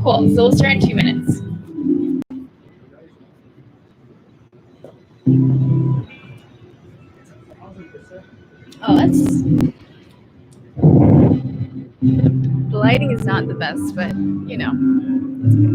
Cool. So we'll start in 2 minutes. Oh, that's... The lighting is not the best, but, you know, that's good.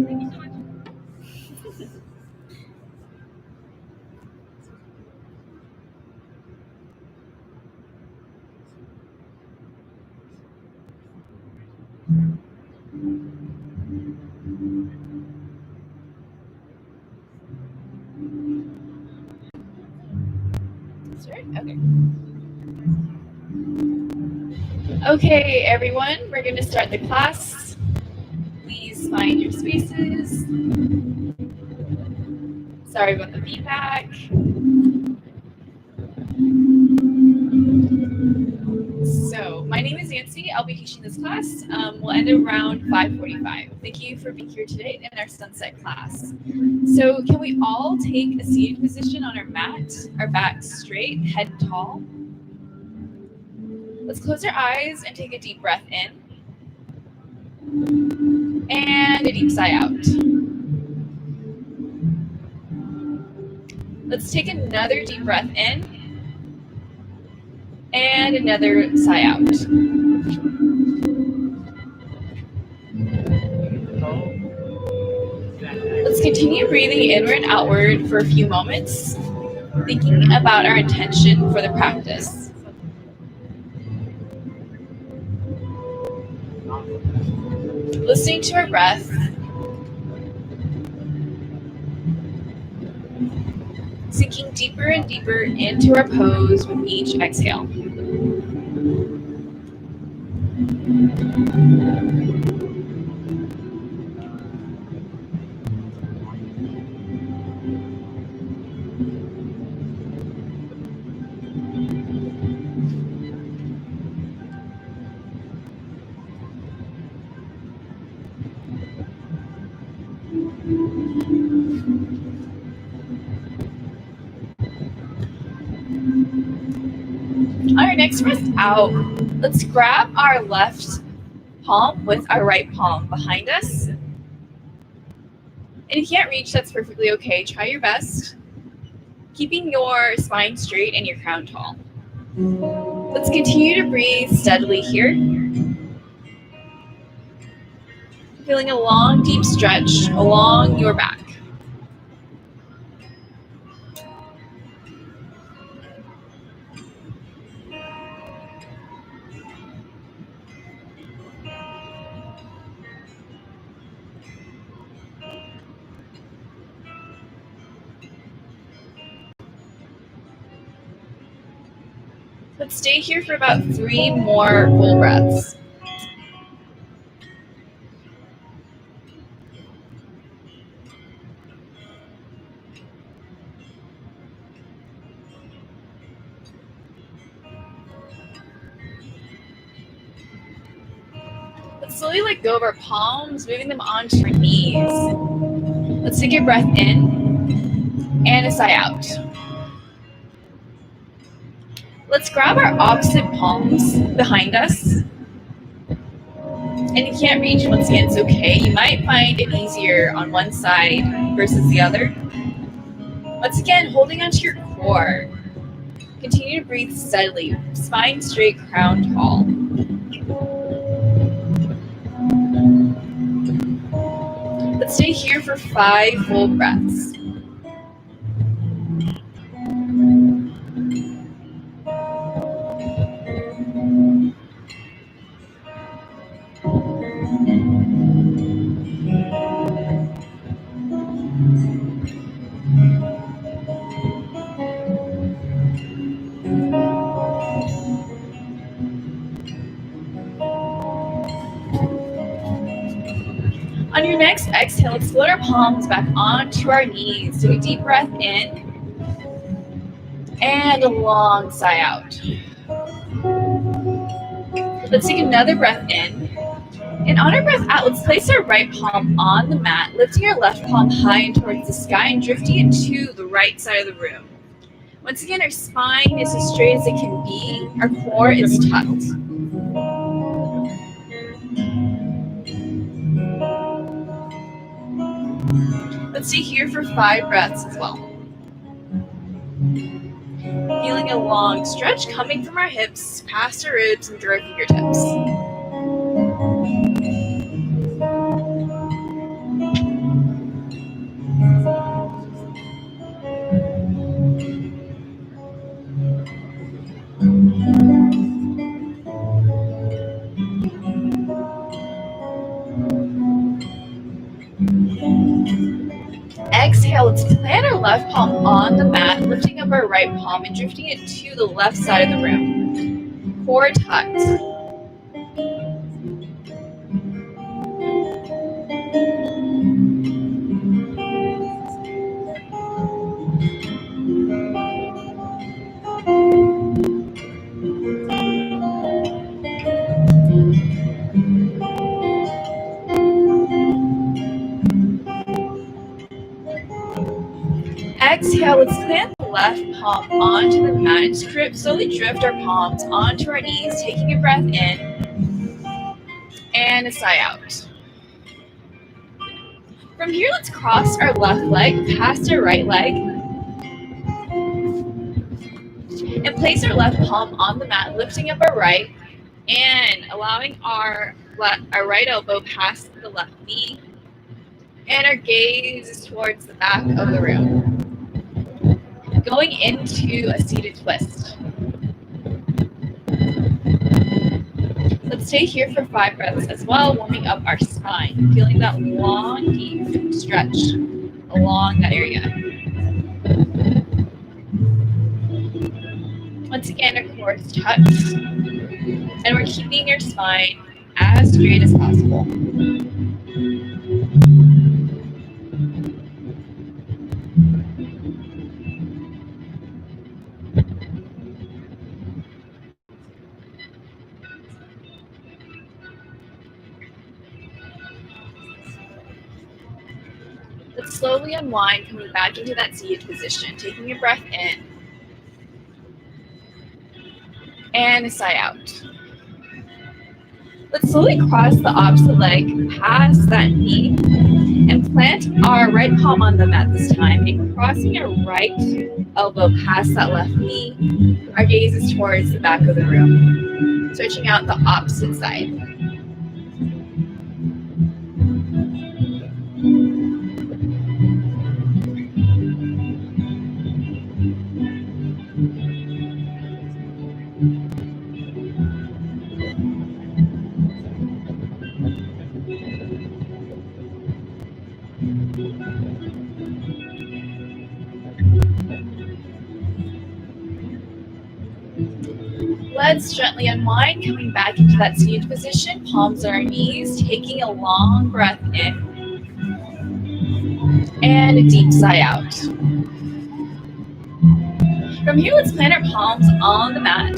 Thank you so much. Start? Okay. Okay, everyone, we're going to start the class. Please find your spaces. Sorry about the feedback. So, my name is Nancy. I'll be teaching this class. We'll end around 5:45. Thank you for being here today in our sunset class. So, can we all take a seated position on our mat, our backs straight, head tall? Let's close our eyes and take a deep breath in. And a deep sigh out. Let's take another deep breath in. And another sigh out. Let's continue breathing inward and outward for a few moments, thinking about our intention for the practice. Listening to our breath. Sinking deeper and deeper into our pose with each exhale. On our next breath out, let's grab our left palm with our right palm behind us. And if you can't reach, that's perfectly okay. Try your best, keeping your spine straight and your crown tall. Let's continue to breathe steadily here. Feeling a long, deep stretch along your back. Let's stay here for about 3 more full breaths. Let's slowly let go of our palms, moving them onto our knees. Let's take a breath in and a sigh out. Let's grab our opposite palms behind us. And if you can't reach, once again, it's okay. You might find it easier on one side versus the other. Once again, holding onto your core. Continue to breathe steadily, spine straight, crown tall. Let's stay here for 5 full breaths. On your next exhale, let's float our palms back onto our knees. Take a deep breath in and a long sigh out. Let's take another breath in. And on our breath out, let's place our right palm on the mat, lifting our left palm high and towards the sky and drifting it to the right side of the room. Once again, our spine is as straight as it can be. Our core is tucked. Let's stay here for 5 breaths as well. Feeling a long stretch coming from our hips, past our ribs, and through our fingertips. Exhale, let's plant our left palm on the mat, lifting up our right palm and drifting it to the left side of the room. Core tucked. Exhale, let's plant the left palm onto the mat and slowly drift our palms onto our knees, taking a breath in and a sigh out. From here, let's cross our left leg past our right leg and place our left palm on the mat, lifting up our right and allowing our right elbow past the left knee, and our gaze is towards the back of the room. Going into a seated twist. Let's stay here for 5 breaths as well, warming up our spine, feeling that long, deep stretch along that area. Once again, our core is tucked, and we're keeping your spine as straight as possible. Let's slowly unwind, coming back into that seated position, taking a breath in and a sigh out. Let's slowly cross the opposite leg past that knee and plant our right palm on the mat this time, and crossing our right elbow past that left knee. Our gaze is towards the back of the room, stretching out the opposite side. Let's gently unwind, coming back into that seated position, palms on our knees, taking a long breath in and a deep sigh out. From here, let's plant our palms on the mat.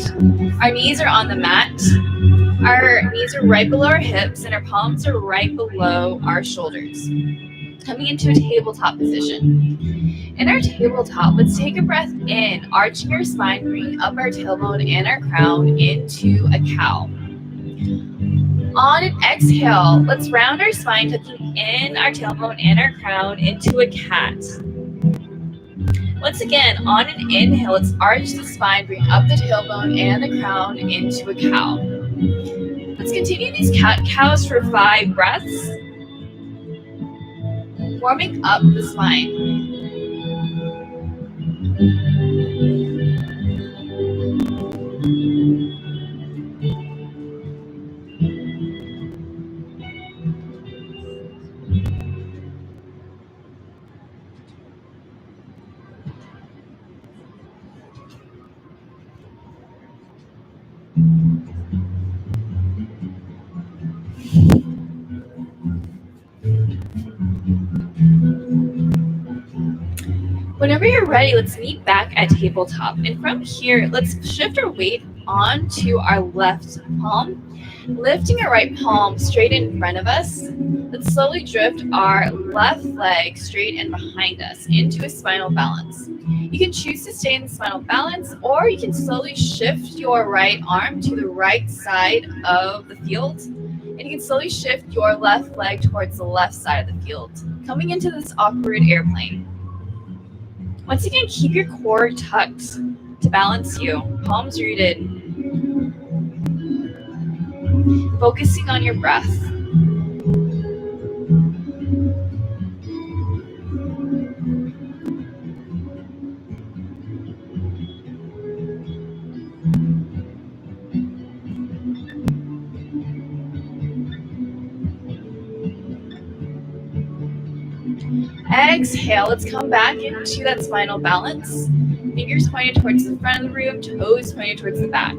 Our knees are on the mat. Our knees are right below our hips, and our palms are right below our shoulders. Coming into a tabletop position. In our tabletop, let's take a breath in, arching our spine, bringing up our tailbone and our crown into a cow. On an exhale, let's round our spine, tucking in our tailbone and our crown into a cat. Once again, on an inhale, let's arch the spine, bring up the tailbone and the crown into a cow. Let's continue these cat-cows for 5 breaths. warming up the spine. Whenever you're ready, let's meet back at tabletop. And from here, let's shift our weight onto our left palm, lifting our right palm straight in front of us. Let's slowly drift our left leg straight and behind us into a spinal balance. You can choose to stay in the spinal balance, or you can slowly shift your right arm to the right side of the field. And you can slowly shift your left leg towards the left side of the field, coming into this awkward airplane. Once again, keep your core tucked to balance you, palms rooted. Focusing on your breath. Exhale, let's come back into that spinal balance. Fingers pointed towards the front of the room, toes pointed towards the back.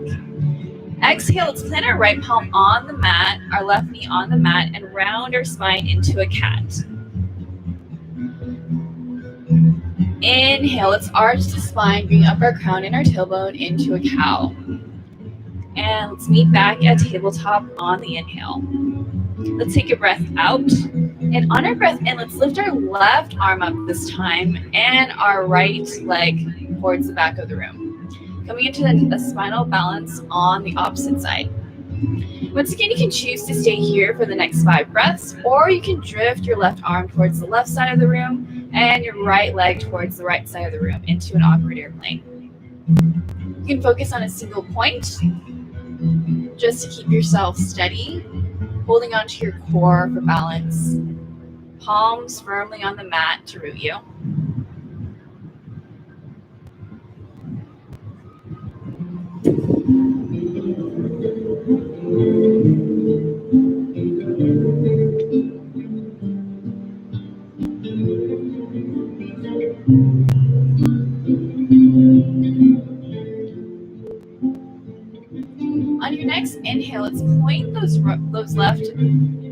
Exhale, let's plant our right palm on the mat, our left knee on the mat, and round our spine into a cat. Inhale, let's arch the spine, bring up our crown and our tailbone into a cow. And let's meet back at tabletop on the inhale. Let's take a breath out. And on our breath in, let's lift our left arm up this time and our right leg towards the back of the room. Coming into a spinal balance on the opposite side. Once again, you can choose to stay here for the next 5 breaths, or you can drift your left arm towards the left side of the room and your right leg towards the right side of the room into an awkward airplane. You can focus on a single point just to keep yourself steady, holding onto your core for balance. Palms firmly on the mat to root you. On your next inhale, let's point those left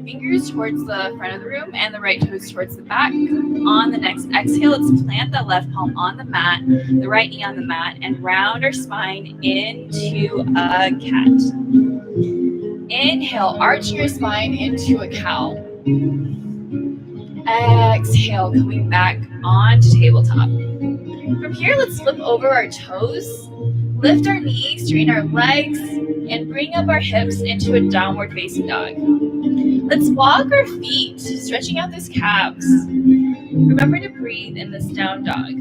fingers towards the front of the room and the right toes towards the back. On the next exhale, let's plant the left palm on the mat, the right knee on the mat, and round our spine into a cat. Inhale, arch your spine into a cow. Exhale, coming back onto tabletop. From here, let's flip over our toes, lift our knees, straighten our legs, and bring up our hips into a downward facing dog. Let's walk our feet, stretching out those calves. Remember to breathe in this down dog.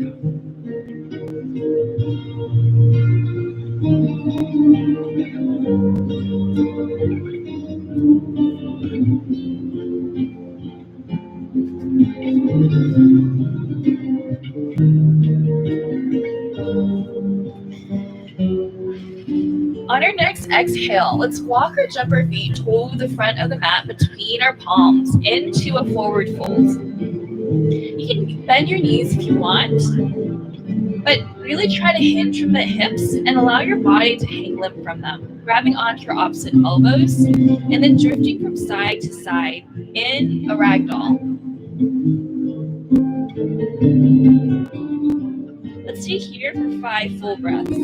On our next exhale, let's walk or jump our feet to the front of the mat between our palms into a forward fold. You can bend your knees if you want, but really try to hinge from the hips and allow your body to hang limp from them, grabbing onto your opposite elbows and then drifting from side to side in a ragdoll. Let's stay here for 5 full breaths.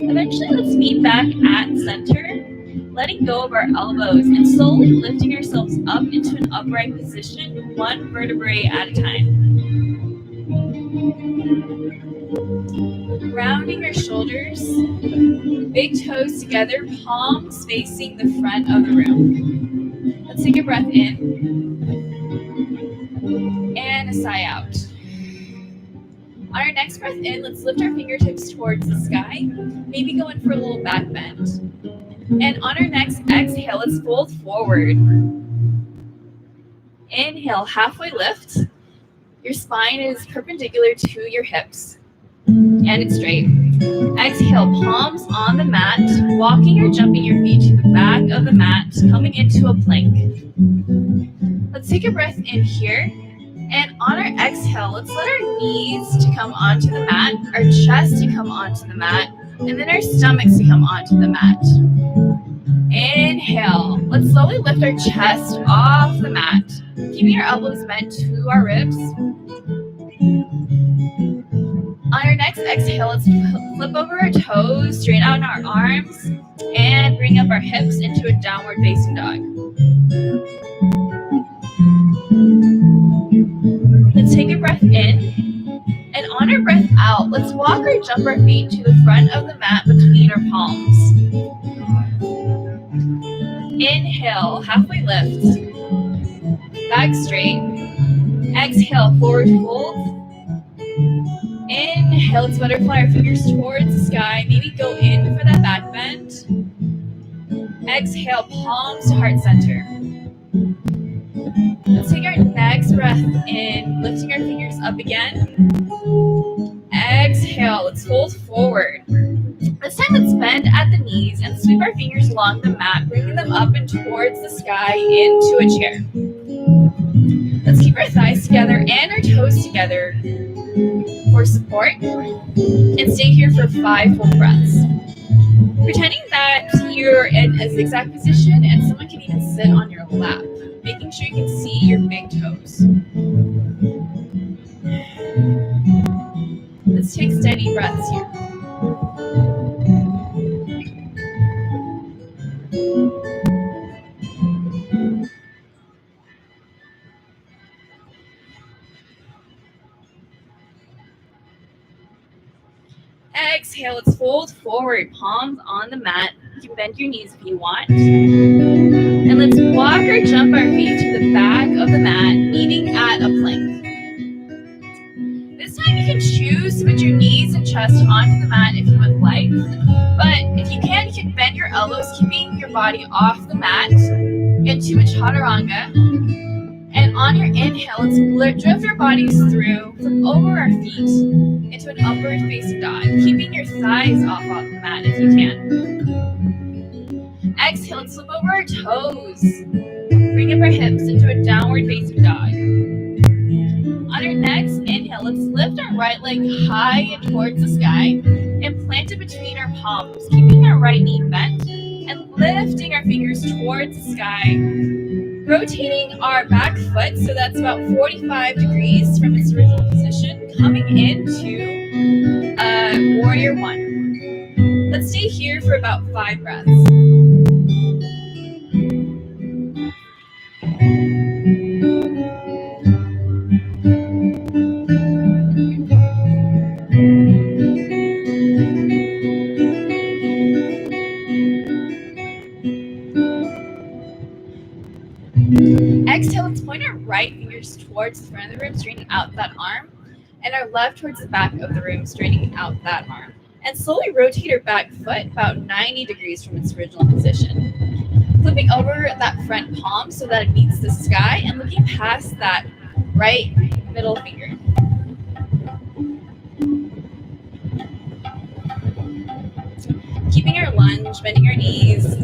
Eventually, let's meet back at center, letting go of our elbows and slowly lifting ourselves up into an upright position, 1 vertebrae at a time. Rounding your shoulders, big toes together, palms facing the front of the room. Let's take a breath in and a sigh out. On our next breath in, let's lift our fingertips towards the sky, maybe go in for a little back bend. And on our next exhale, let's fold forward. Inhale, halfway lift. Your spine is perpendicular to your hips, and it's straight. Exhale, palms on the mat, walking or jumping your feet to the back of the mat, coming into a plank. Let's take a breath in here, and on our exhale, let's let our knees to come onto the mat, our chest to come onto the mat, and then our stomachs to come onto the mat. Inhale, let's slowly lift our chest off the mat, keeping our elbows bent to our ribs. On our next exhale, let's flip over our toes, straighten out our arms, and bring up our hips into a downward facing dog. Let's take a breath in, and on our breath out, let's walk or jump our feet to the front of the mat between our palms. Inhale, halfway lift, back straight. Exhale, forward fold. Inhale, let's butterfly our fingers towards the sky. Maybe go in for that back bend. Exhale, palms to heart center. Let's take our next breath in, lifting our fingers up again. Exhale, let's fold forward. This time, let's bend at the knees and sweep our fingers along the mat, bringing them up and towards the sky into a chair. Let's keep our thighs together and our toes together for support, and stay here for 5 full breaths. Pretending that you're in a zigzag position and someone can even sit on your lap, making sure you can see your big toes. Let's take steady breaths here. Exhale, let's fold forward, palms on the mat. You can bend your knees if you want. And let's walk or jump our feet to the back of the mat, meeting at a plank. This time you can choose to put your knees and chest onto the mat if you would like. But if you can bend your elbows, keeping your body off the mat into a Chaturanga. And on your inhale, let's drift our bodies through, flip over our feet into an upward facing dog, keeping your thighs off the mat if you can. Exhale, let's flip over our toes, bring up our hips into a downward facing dog. On our next inhale, let's lift our right leg high and towards the sky and plant it between our palms, keeping our right knee bent and lifting our fingers towards the sky. Rotating our back foot, so that's about 45 degrees from its original position, coming into Warrior One. Let's stay here for about 5 breaths. Exhale, let's point our right fingers towards the front of the room, straightening out that arm, and our left towards the back of the room, straightening out that arm. And slowly rotate our back foot about 90 degrees from its original position. Flipping over that front palm so that it meets the sky and looking past that right middle finger. Keeping our lunge, bending our knees,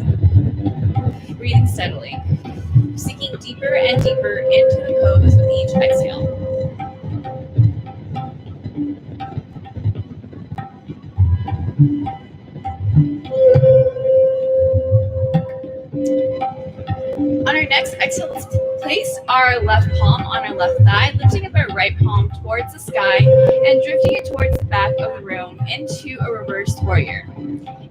breathing steadily. Sinking deeper and deeper into the pose with each exhale. On our next exhale, let's place our left palm on our left thigh, lifting up our right palm towards the sky and drifting it towards the back of the room into a reversed warrior.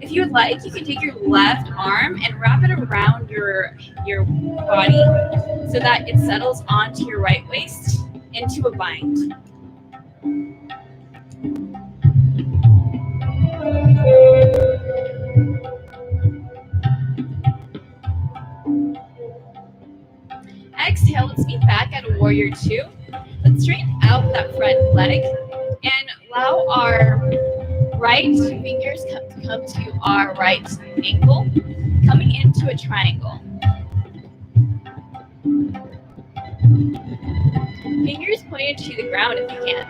If you would like, you can take your left arm and wrap it around your body so that it settles onto your right waist into a bind. warrior two. Let's straighten out that front leg and allow our right fingers come to our right ankle, coming into a triangle. Fingers pointed to the ground if you can.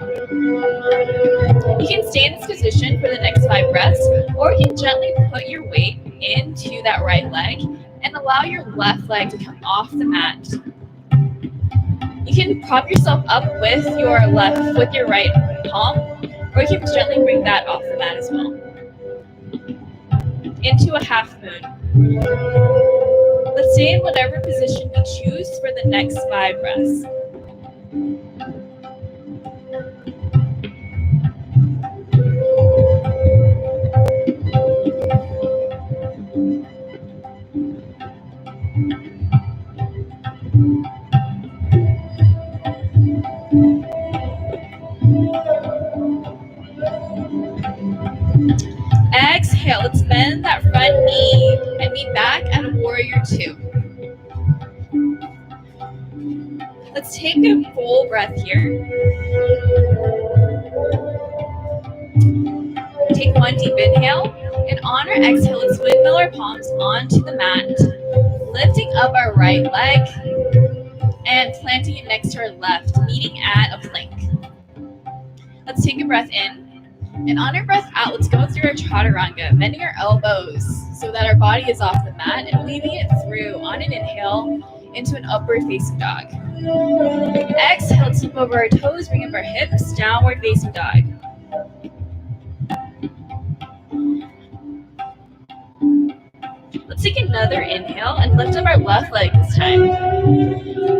You can stay in this position for the next 5 breaths, or you can gently put your weight into that right leg and allow your left leg to come off the mat. You can prop yourself up with your right palm, or you can gently bring that off the mat as well. Into a half moon. Let's stay in whatever position we choose for the next 5 breaths. Exhale, let's bend that front knee and meet back at a warrior two. Let's take a full breath here. Take one deep inhale, and on our exhale, let's windmill our palms onto the mat, lifting up our right leg and planting it next to our left, meeting at a plank. Let's take a breath in. And on our breath out, let's go through our Chaturanga, bending our elbows so that our body is off the mat and weaving it through on an inhale into an upward facing dog. Exhale, tip over our toes, bring up our hips, downward facing dog. Let's take another inhale and lift up our left leg this time.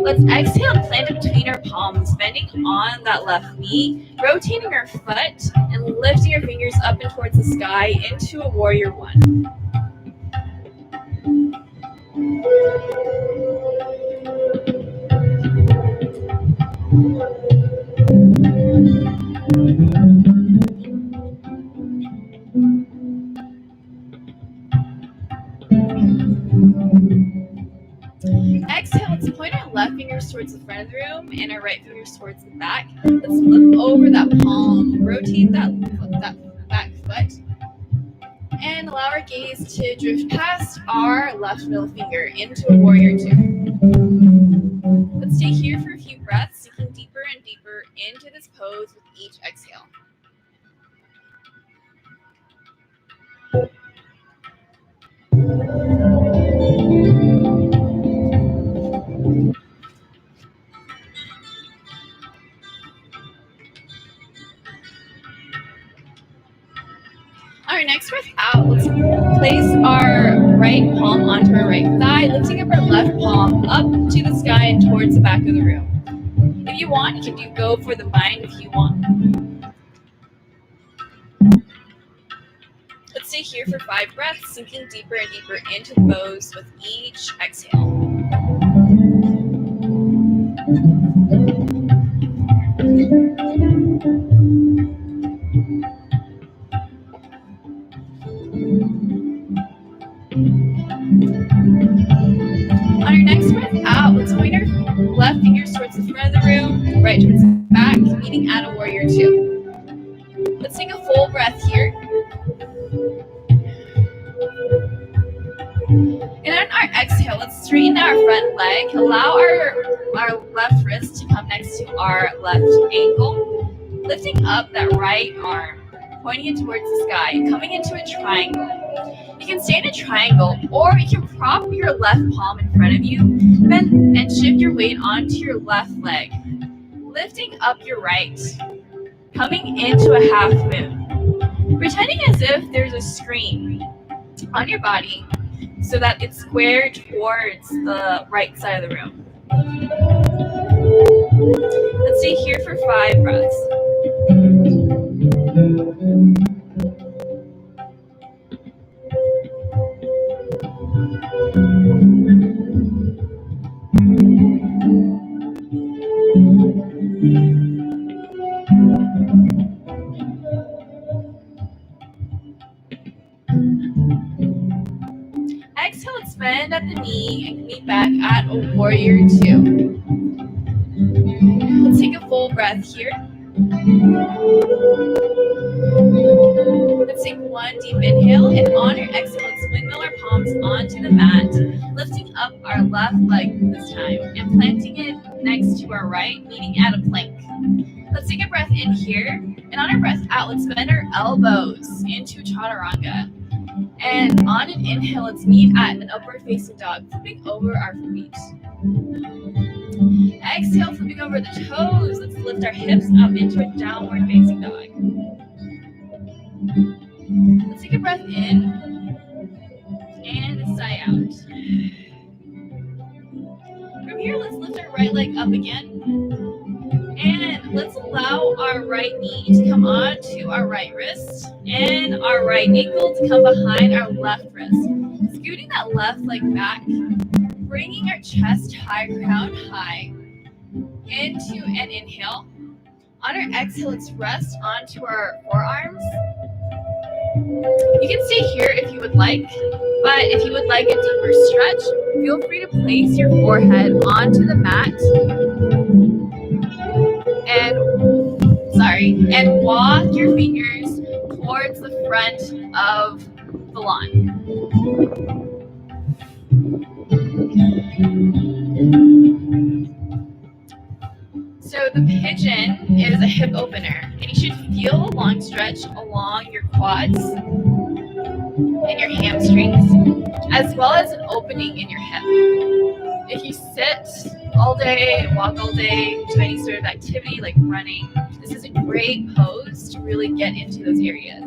Let's exhale and plant it between our palms, bending on that left knee, rotating our foot, and lifting our fingers up and towards the sky into a warrior one. Exhale, let's point our left fingers towards the front of the room and our right fingers towards the back. Let's flip over that palm, rotate that back foot, and allow our gaze to drift past our left middle finger into a warrior two. Let's stay here for a few breaths, sinking deeper and deeper into this pose with each exhale. All right, next breath out, let's place our right palm onto our right thigh, lifting up our left palm up to the sky and towards the back of the room. If you want, you can go for the bind if you want. Let's stay here for 5 breaths, sinking deeper and deeper into the pose with each exhale. On your next breath out, let's point our left fingers towards the front of the room, right towards the back, meeting at a warrior two. Let's take a full breath here. And on our exhale, let's straighten our front leg, allow our left wrist to come next to our left ankle, lifting up that right arm, pointing it towards the sky, coming into a triangle. You can stay in a triangle, or you can prop your left palm in front of you, bend and shift your weight onto your left leg, lifting up your right, coming into a half moon, pretending as if there's a screen on your body so that it's squared towards the right side of the room. Let's stay here for 5 breaths. Exhale, let's bend at the knee and meet back at a warrior two. full breath here. Let's take one deep inhale, and on your exhale, let's windmill our palms onto the mat, lifting up our left leg this time and planting it next to our right, meeting at a plank. Let's take a breath in here, and on our breath out, let's bend our elbows into Chaturanga. And on an inhale, let's meet at an upward facing dog, flipping over our feet. Exhale, flipping over the toes. Let's lift our hips up into a downward facing dog. Let's take a breath in and a sigh out. From here, let's lift our right leg up again. And let's allow our right knee to come onto our right wrist and our right ankle to come behind our left wrist. Scooting that left leg back, bringing our chest high, crown high, into an inhale. On our exhale, let's rest onto our forearms. You can stay here if you would like, but if you would like a deeper stretch, feel free to place your forehead onto the mat and walk your fingers towards the front of the lawn. So the pigeon is a hip opener, and you should feel a long stretch along your quads and your hamstrings, as well as an opening in your hip. If you sit all day, walk all day, do any sort of activity like running, this is a great pose to really get into those areas.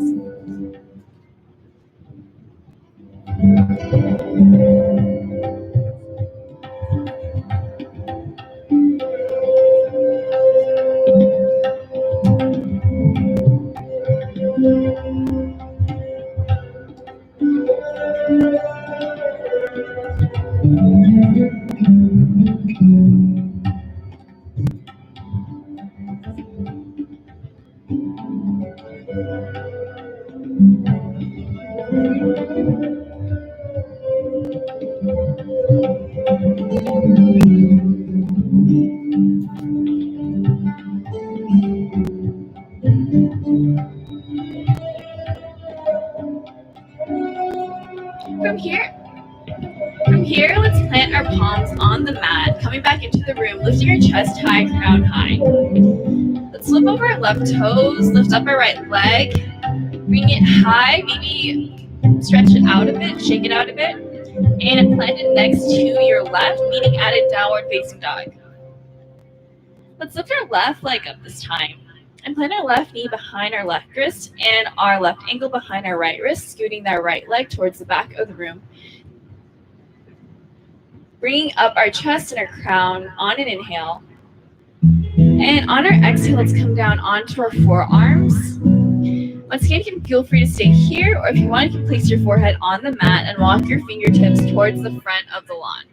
From here, let's plant our palms on the mat, coming back into the room, lifting our chest high, crown high. Let's flip over our left toes, lift up our right leg, bring it high, maybe stretch it out a bit, shake it out a bit, and plant it next to your left, meeting at a downward facing dog. Let's lift our left leg up this time and plant our left knee behind our left wrist and our left ankle behind our right wrist, scooting that right leg towards the back of the room. Bringing up our chest and our crown on an inhale. And on our exhale, let's come down onto our forearms. Once again, you can feel free to stay here, or if you want, you can place your forehead on the mat and walk your fingertips towards the front of the lawn.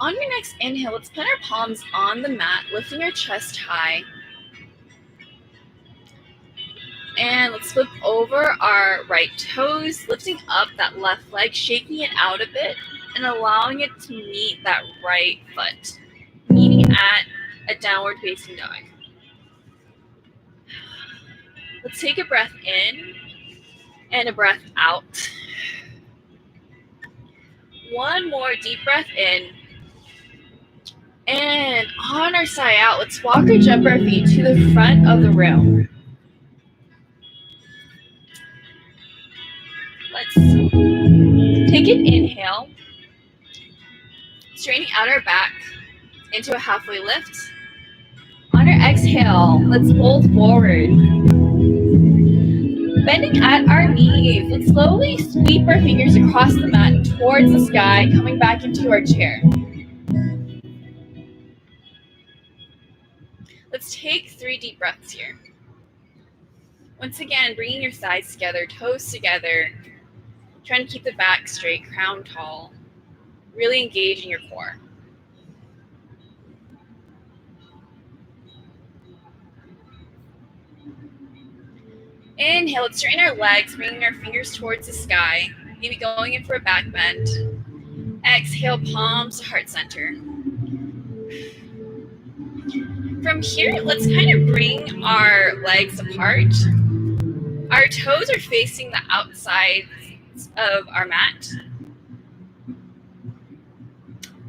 On your next inhale, let's put our palms on the mat, lifting our chest high. And let's flip over our right toes, lifting up that left leg, shaking it out a bit, and allowing it to meet that right foot, meeting at a downward facing dog. Let's take a breath in and a breath out. One more deep breath in. And on our sigh out, let's walk or jump our feet to the front of the room. Let's take an inhale, straightening out our back into a halfway lift. On our exhale, let's fold forward. Bending at our knees, let's slowly sweep our fingers across the mat towards the sky, coming back into our chair. Let's take 3 deep breaths here. Once again, bringing your sides together, toes together, trying to keep the back straight, crown tall, really engaging your core. Inhale, let's straighten our legs, bringing our fingers towards the sky, maybe going in for a back bend. Exhale, palms to heart center. From here, let's kind of bring our legs apart. Our toes are facing the outside of our mat.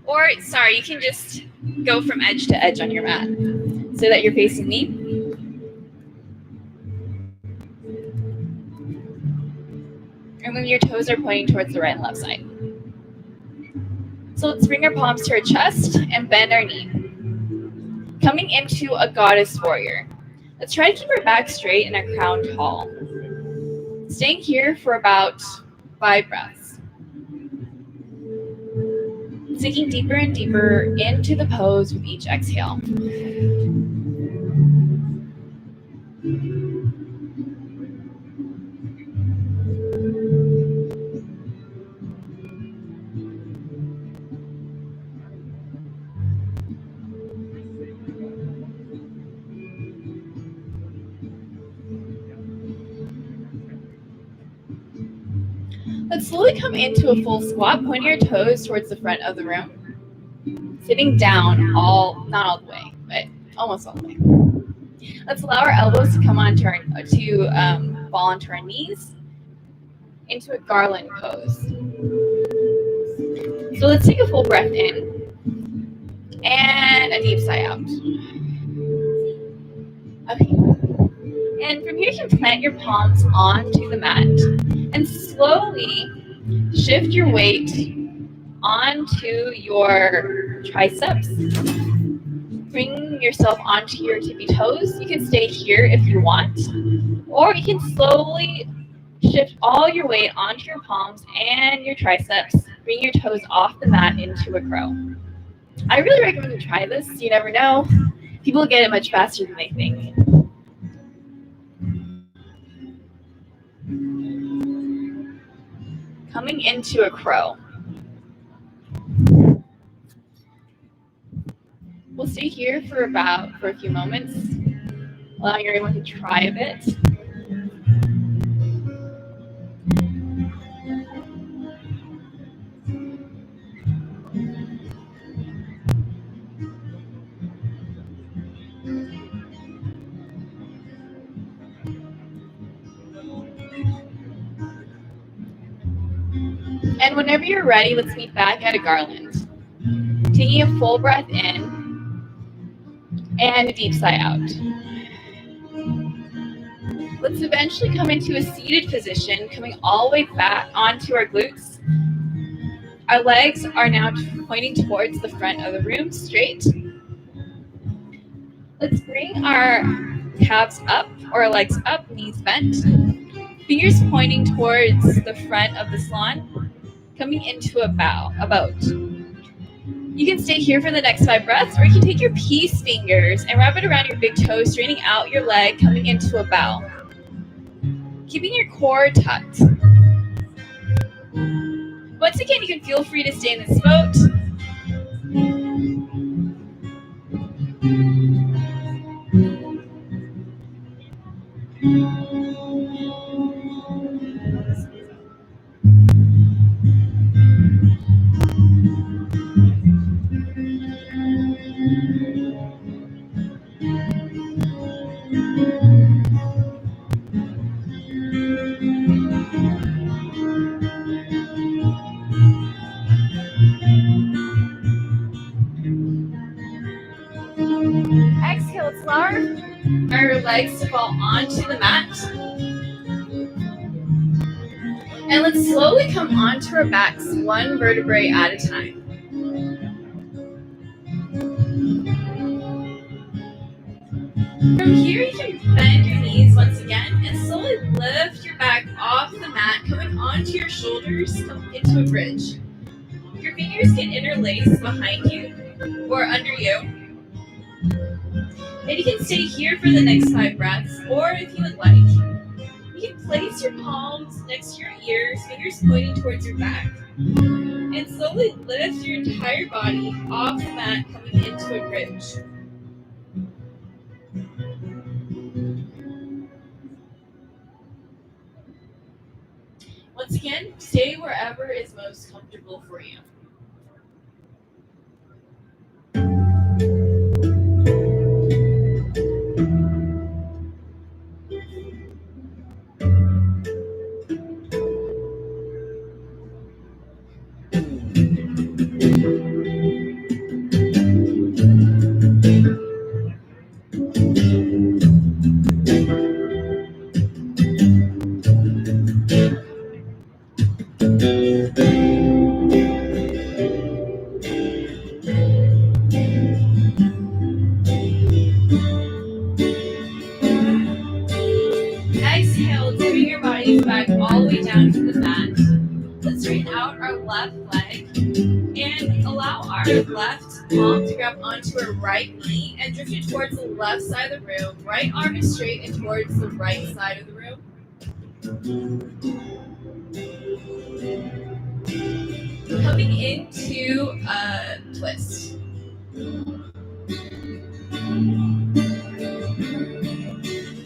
Or, sorry, you can just go from edge to edge on your mat so that you're facing me. And then your toes are pointing towards the right and left side. So let's bring our palms to our chest and bend our knee. Coming into a goddess warrior. Let's try to keep our back straight and our crown tall. Staying here for about 5 breaths. Sinking deeper and deeper into the pose with each exhale. Let's slowly come into a full squat, pointing our toes towards the front of the room. Sitting down, not all the way, but almost all the way. Let's allow our elbows to come onto fall onto our knees into a garland pose. So let's take a full breath in and a deep sigh out. Okay. And from here, you can plant your palms onto the mat and slowly shift your weight onto your triceps. Bring yourself onto your tippy toes. You can stay here if you want, or you can slowly shift all your weight onto your palms and your triceps. Bring your toes off the mat into a crow. I really recommend you try this. You never know. People get it much faster than they think. Coming into a crow. We'll stay here for a few moments, allowing everyone to try a bit. And whenever you're ready, let's meet back at a garland. Taking a full breath in and a deep sigh out. Let's eventually come into a seated position, coming all the way back onto our glutes. Our legs are now pointing towards the front of the room, straight. Let's bring our calves up, or our legs up, knees bent. Fingers pointing towards the front of the salon, coming into a boat. You can stay here for the next 5 breaths, or you can take your peace fingers and wrap it around your big toe, straightening out your leg, coming into a bow. Keeping your core tucked. Once again, you can feel free to stay in this boat. Exhale, let's allow our legs to fall onto the mat. And let's slowly come onto our backs, one vertebrae at a time. From here, you can bend your knees once again and slowly lift your back off the mat, coming onto your shoulders into a bridge. Your fingers can interlace behind you or under you. And you can stay here for the next 5 breaths, or if you would like, you can place your palms next to your ears, fingers pointing towards your back, and slowly lift your entire body off the mat, coming into a bridge. Once again, stay wherever is most comfortable for you. Exhale, bring your bodies back all the way down to the mat. Let's straighten out our left leg and allow our left palm to grab onto our right knee and drift it towards the left side of the room. Right arm is straight and towards the right side of the room. Coming into a twist.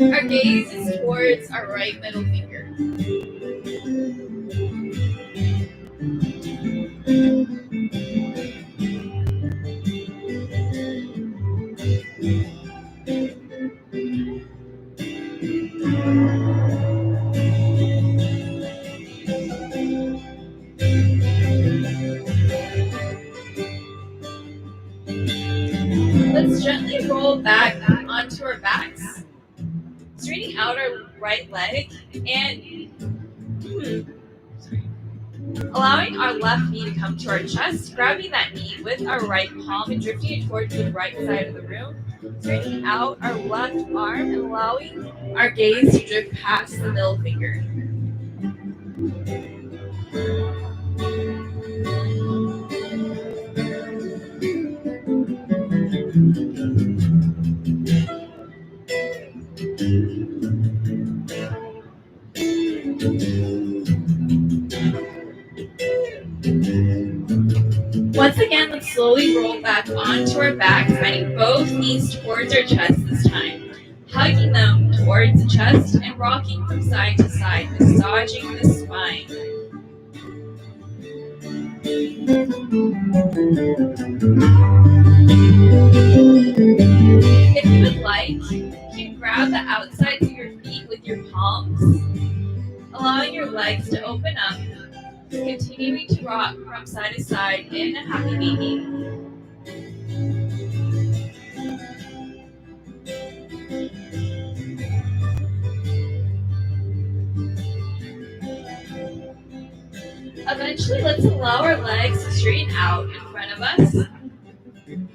Our gaze is towards our right middle finger. Let's gently roll back onto our backs, straightening out our right leg and allowing our left knee to come to our chest, grabbing that knee with our right palm and drifting it towards the right side of the room, straightening out our left arm and allowing our gaze to drift past the middle finger. Once again, let's slowly roll back onto our backs, bending both knees towards our chest this time, hugging them towards the chest and rocking from side to side, massaging the spine. If you would like, you can grab the outsides of your feet with your palms, allowing your legs to open up, continuing to rock from side to side in a happy baby. Eventually, let's allow our legs to straighten out in front of us.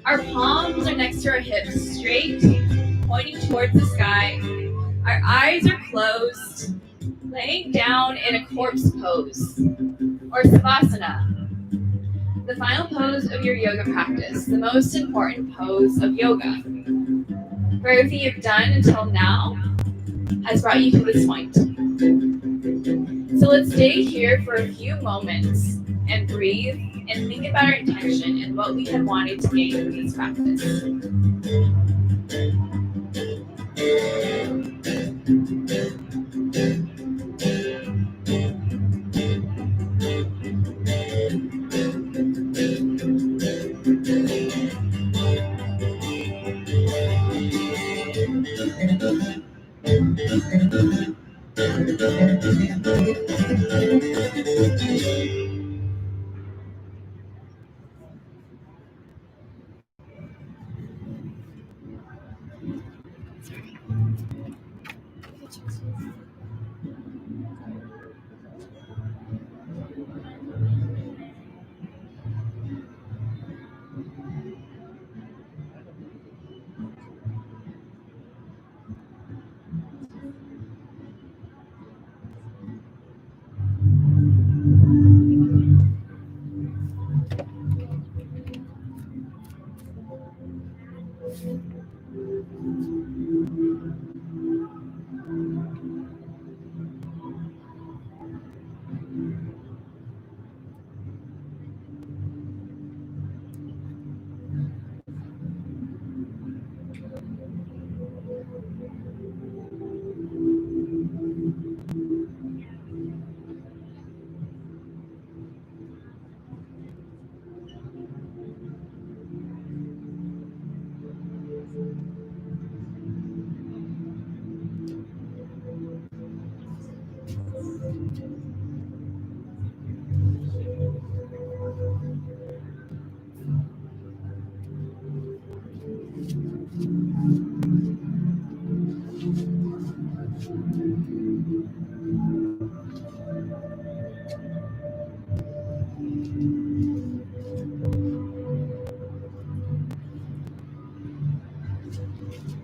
Our palms are next to our hips, straight, pointing towards the sky. Our eyes are closed, laying down in a corpse pose, or savasana, the final pose of your yoga practice, the most important pose of yoga. For everything you've done until now has brought you to this point. So let's stay here for a few moments and breathe and think about our intention and what we have wanted to gain from this practice.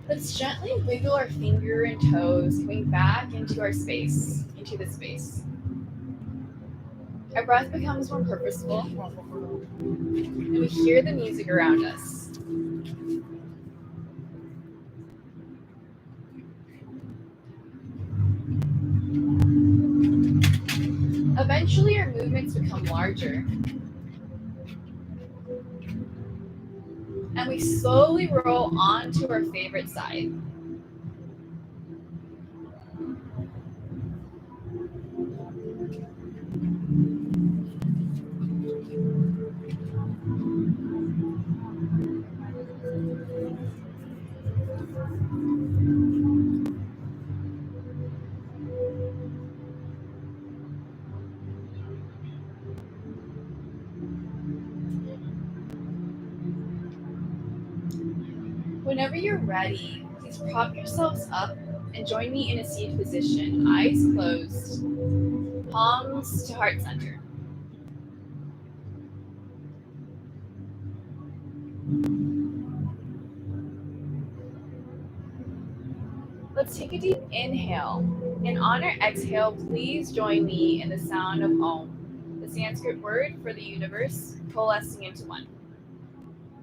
Let's gently wiggle our finger and toes, coming back into our space, into the space. Our breath becomes more purposeful, and we hear the music around us. Eventually, our movements become larger, and we slowly roll onto our favorite side. Whenever you're ready, please prop yourselves up and join me in a seated position, eyes closed, palms to heart center. Let's take a deep inhale, and on our exhale, please join me in the sound of Om, the Sanskrit word for the universe, coalescing into one.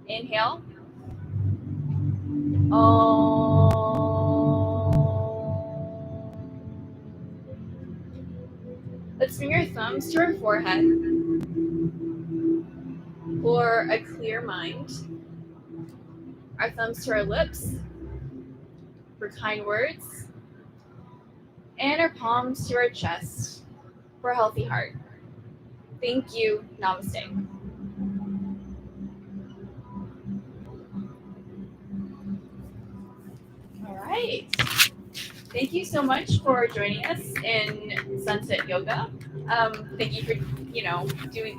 Inhale. Om. Let's bring our thumbs to our forehead for a clear mind. Our thumbs to our lips for kind words. And our palms to our chest for a healthy heart. Thank you. Namaste. All right. Thank you so much for joining us in Sunset Yoga. Thank you for, doing